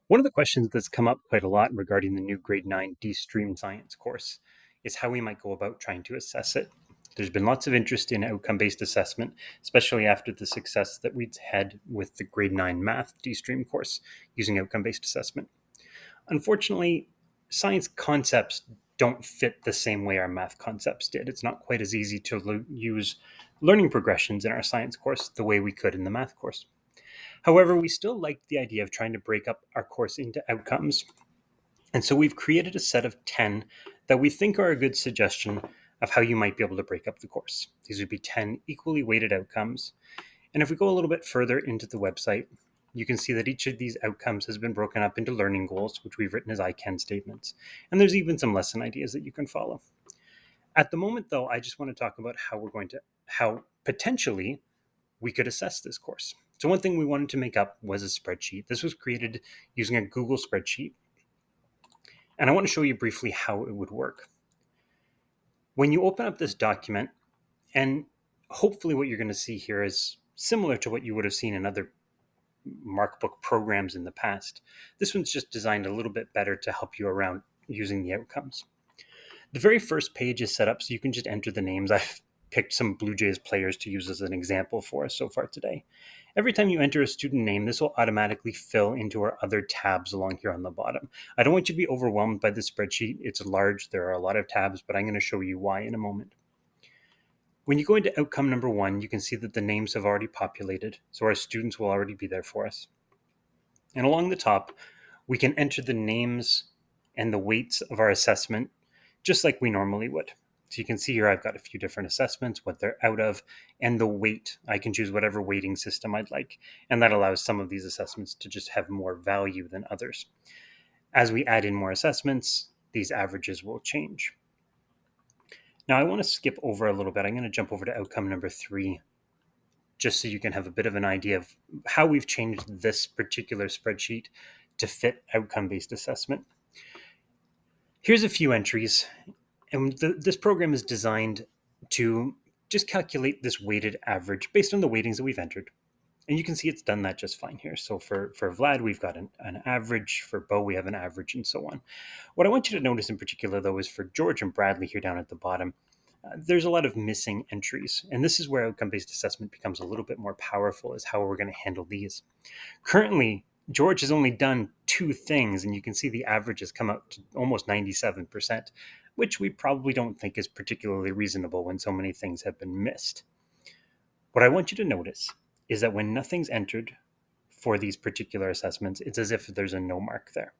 One of the questions that's come up quite a lot regarding the new grade 9 D-Stream Science course is how we might go about trying to assess it. There's been lots of interest in outcome-based assessment, especially after the success that we'd had with the grade 9 Math D-Stream course using outcome-based assessment. Unfortunately, science concepts don't fit the same way our math concepts did. It's not quite as easy to use learning progressions in our science course the way we could in the math course. However, we still like the idea of trying to break up our course into outcomes. And so we've created a set of 10 that we think are a good suggestion of how you might be able to break up the course. These would be 10 equally weighted outcomes. And if we go a little bit further into the website, you can see that each of these outcomes has been broken up into learning goals, which we've written as I can statements. And there's even some lesson ideas that you can follow. At the moment, though, I just want to talk about how potentially we could assess this course. So one thing we wanted to make up was a spreadsheet. This was created using a Google spreadsheet. And I want to show you briefly how it would work. When you open up this document, and hopefully what you're going to see here is similar to what you would have seen in other Markbook programs in the past. This one's just designed a little bit better to help you around using the outcomes. The very first page is set up so you can just enter the names. I've picked some Blue Jays players to use as an example for us so far today. Every time you enter a student name, this will automatically fill into our other tabs along here on the bottom. I don't want you to be overwhelmed by the spreadsheet. It's large. There are a lot of tabs, but I'm going to show you why in a moment. When you go into outcome number 1, you can see that the names have already populated, so our students will already be there for us. And along the top, we can enter the names and the weights of our assessment just like we normally would. So you can see here I've got a few different assessments, what they're out of, and the weight. I can choose whatever weighting system I'd like, and that allows some of these assessments to just have more value than others. As we add in more assessments, these averages will change. Now I want to skip over a little bit. I'm going to jump over to outcome number 3, just so you can have a bit of an idea of how we've changed this particular spreadsheet to fit outcome-based assessment. Here's a few entries, and this program is designed to just calculate this weighted average based on the weightings that we've entered. And you can see it's done that just fine here. So for Vlad, we've got an average. For Bo, we have an average, and so on. What I want you to notice in particular, though, is for George and Bradley here down at the bottom, there's a lot of missing entries. And this is where outcome-based assessment becomes a little bit more powerful, is how we're going to handle these. Currently, George has only done 2 things, and you can see the average has come out to almost 97%, which we probably don't think is particularly reasonable when so many things have been missed. What I want you to notice is that when nothing's entered for these particular assessments, it's as if there's a no mark there.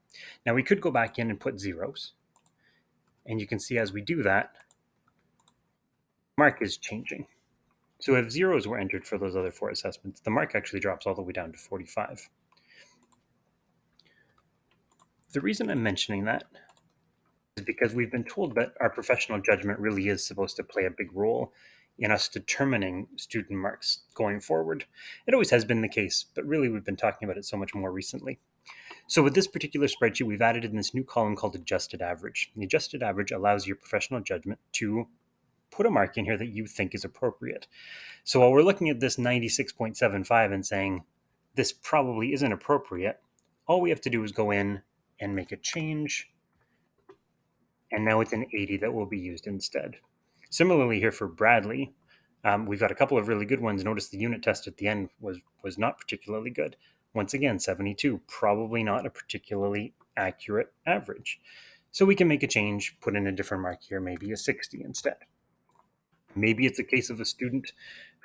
Now we could go back in and put zeros, and you can see as we do that, mark is changing. So if zeros were entered for those other 4 assessments, the mark actually drops all the way down to 45. The reason I'm mentioning that is because we've been told that our professional judgment really is supposed to play a big role in us determining student marks going forward. It always has been the case, but really we've been talking about it so much more recently. So with this particular spreadsheet, we've added in this new column called adjusted average. The adjusted average allows your professional judgment to put a mark in here that you think is appropriate. So while we're looking at this 96.75 and saying this probably isn't appropriate, all we have to do is go in and make a change, and now it's an 80 that will be used instead. Similarly here for Bradley, we've got a couple of really good ones. Notice the unit test at the end was not particularly good. Once again, 72, probably not a particularly accurate average. So we can make a change, put in a different mark here, maybe a 60 instead. Maybe it's a case of a student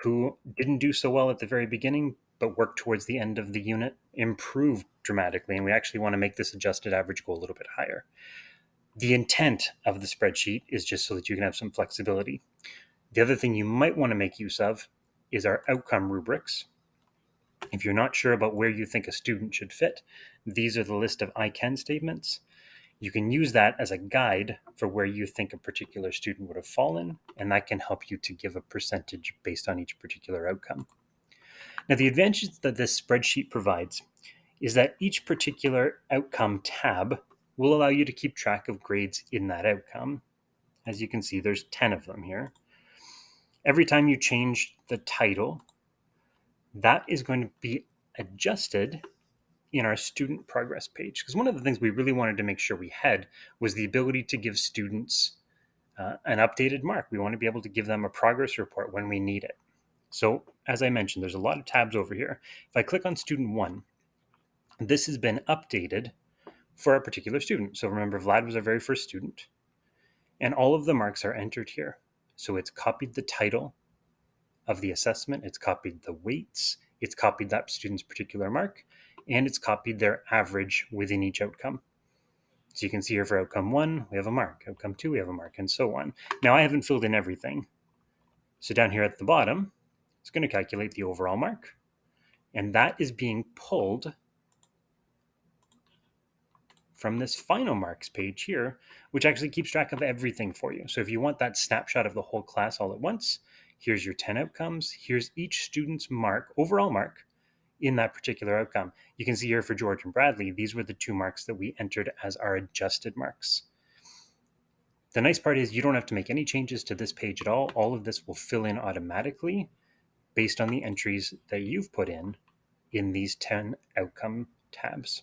who didn't do so well at the very beginning, but worked towards the end of the unit, improved dramatically, and we actually want to make this adjusted average go a little bit higher. The intent of the spreadsheet is just so that you can have some flexibility. The other thing you might want to make use of is our outcome rubrics. If you're not sure about where you think a student should fit, these are the list of I can statements. You can use that as a guide for where you think a particular student would have fallen, and that can help you to give a percentage based on each particular outcome. Now, the advantage that this spreadsheet provides is that each particular outcome tab will allow you to keep track of grades in that outcome. As you can see, there's 10 of them here. Every time you change the title, that is going to be adjusted in our student progress page, because one of the things we really wanted to make sure we had was the ability to give students an updated mark. We want to be able to give them a progress report when we need it. So as I mentioned, there's a lot of tabs over here. If I click on student 1, this has been updated for a particular student. So remember, Vlad was our very first student, and all of the marks are entered here. So it's copied the title of the assessment, it's copied the weights, it's copied that student's particular mark, and it's copied their average within each outcome. So you can see here for outcome 1, we have a mark. Outcome 2, we have a mark, and so on. Now I haven't filled in everything. So down here at the bottom, it's going to calculate the overall mark. And that is being pulled from this final marks page here, which actually keeps track of everything for you. So if you want that snapshot of the whole class all at once, here's your 10 outcomes. Here's each student's mark, overall mark, in that particular outcome. You can see here for George and Bradley, these were the 2 marks that we entered as our adjusted marks. The nice part is you don't have to make any changes to this page at all. All of this will fill in automatically based on the entries that you've put in these 10 outcome tabs.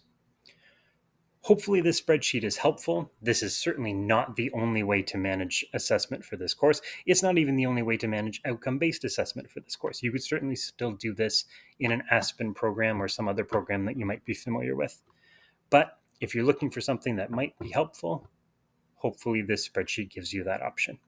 Hopefully this spreadsheet is helpful. This is certainly not the only way to manage assessment for this course. It's not even the only way to manage outcome-based assessment for this course. You could certainly still do this in an Aspen program or some other program that you might be familiar with. But if you're looking for something that might be helpful, hopefully this spreadsheet gives you that option.